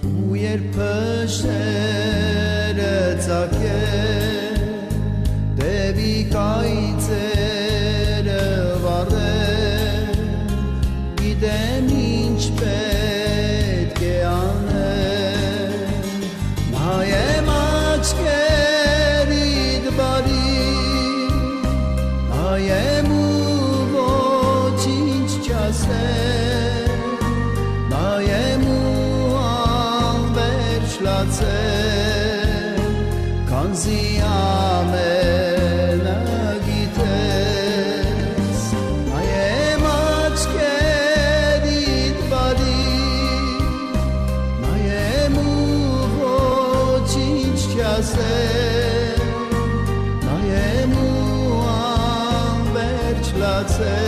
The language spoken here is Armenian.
ու երբ փշերը ծակեն դեպի կայծերը վառեն գիտեմ ինչ պետք է անեմ նայեմ աչքերիդ բարի նայեմ ու ոչինչ չասեմ նայեմ ու անվերջ լացեմ քանզի ամենը գիտես նայեմ աչքերիդ բարի նայեմ ու ոչինչ չասեմ նայեմ ու անվերջ լացեմ